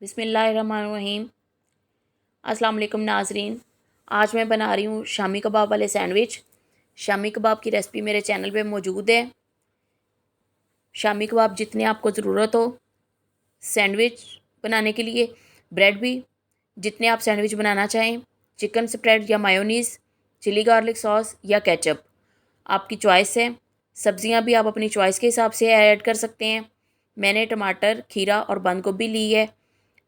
बिस्मिल्लाहिर्रहमानिर्रहीम। अस्सलाम वालेकुम नाजरीन। आज मैं बना रही हूँ शामी कबाब वाले सैंडविच। शामी कबाब की रेसिपी मेरे चैनल पे मौजूद है। शामी कबाब जितने आपको ज़रूरत हो सैंडविच बनाने के लिए, ब्रेड भी जितने आप सैंडविच बनाना चाहें, चिकन स्प्रेड या मायोनीज़, चिली गार्लिक सॉस या केचप, आपकी चॉइस है। सब्जियां भी आप अपनी चॉइस के हिसाब से ऐड कर सकते हैं। मैंने टमाटर, खीरा और बंद गोभी ली है।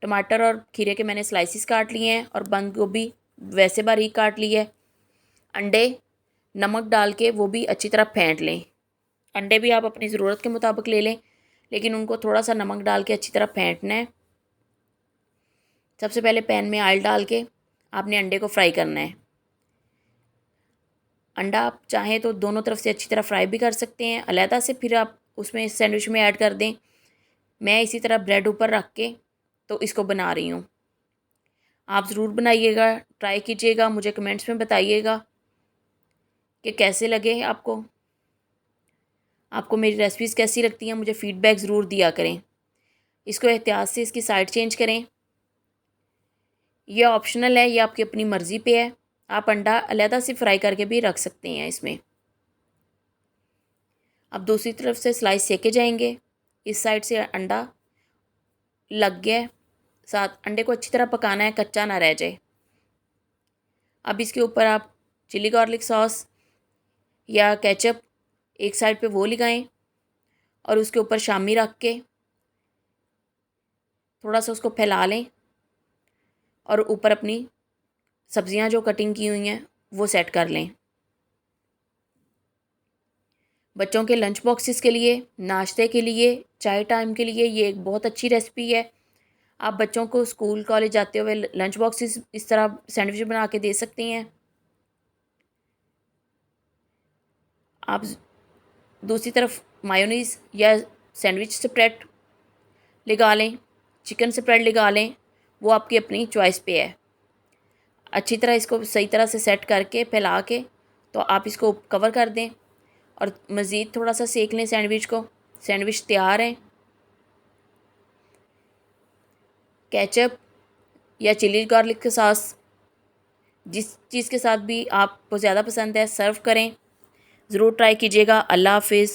टमाटर और खीरे के मैंने स्लाइसिस काट लिए हैं और बंद गोभी वैसे बारीक काट ली है। अंडे नमक डाल के वो भी अच्छी तरह फेंट लें। अंडे भी आप अपनी ज़रूरत के मुताबिक ले लें, लेकिन उनको थोड़ा सा नमक डाल के अच्छी तरह फेंटना है। सबसे पहले पैन में ऑयल डाल के आपने अंडे को फ्राई करना है। अंडा आप चाहें तो दोनों तरफ से अच्छी तरह फ्राई भी कर सकते हैं, अलहदा से फिर आप उसमें सैंडविच में ऐड कर दें। मैं इसी तरह ब्रेड ऊपर रख के तो इसको बना रही हूँ। आप ज़रूर बनाइएगा, ट्राई कीजिएगा, मुझे कमेंट्स में बताइएगा कि कैसे लगे आपको। आपको मेरी रेसिपीज़ कैसी लगती हैं, मुझे फ़ीडबैक ज़रूर दिया करें। इसको एहतियात से इसकी साइड चेंज करें। यह ऑप्शनल है, ये आपकी अपनी मर्ज़ी पे है। आप अंडा अलहदा से फ्राई करके भी रख सकते हैं इसमें। अब दूसरी तरफ से स्लाइस सेके जाएंगे। इस साइड से अंडा लग गया है, साथ अंडे को अच्छी तरह पकाना है, कच्चा ना रह जाए। अब इसके ऊपर आप चिली गार्लिक सॉस या केचप एक साइड पे वो लगाएं और उसके ऊपर शामी रख के थोड़ा सा उसको फैला लें और ऊपर अपनी सब्जियां जो कटिंग की हुई हैं वो सेट कर लें। बच्चों के लंच बॉक्सेस के लिए, नाश्ते के लिए, चाय टाइम के लिए ये एक बहुत अच्छी रेसिपी है। आप बच्चों को स्कूल कॉलेज जाते हुए लंच बॉक्सेस इस तरह सैंडविच बना के दे सकती हैं। आप दूसरी तरफ मायोनीज़ या सैंडविच स्प्रेड लगा लें, चिकन स्प्रेड लगा लें, वो आपकी अपनी चॉइस पे है। अच्छी तरह इसको सही तरह से सेट करके फैला के तो आप इसको कवर कर दें और मज़ीद थोड़ा सा सेक लें सैंडविच को। सैंडविच तैयार है। केचप या चिली गार्लिक के सॉस जिस चीज़ के साथ भी आपको ज़्यादा पसंद है सर्व करें। ज़रूर ट्राई कीजिएगा। अल्लाह हाफिज़।